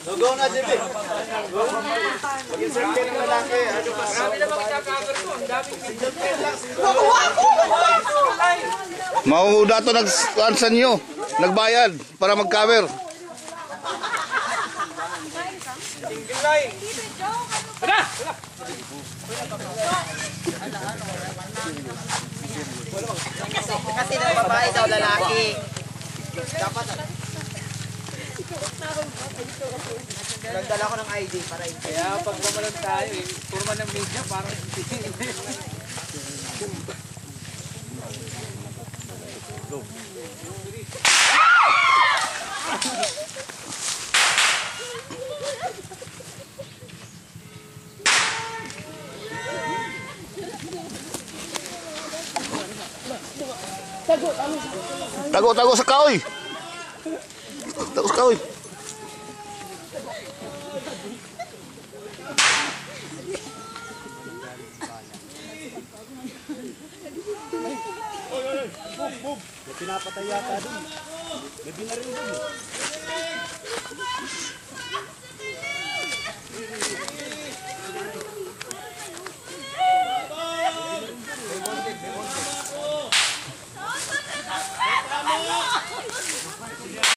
Go na, JB. Mag-insert kayo ng lalaki. Marami na makita-cover ko. Ang daming Mauuda to nag-ansan nyo. Nagbayad para mag-cover. single line. Tara! Kasi ng babae daw lalaki. Dapat nagdala ko ng ID para ito. Kaya pag bumalon tayo eh, purma ng media parang Tago sa kahoy. Tago sa kahoy. Pinapatay yata dun. Gabi na rin dun.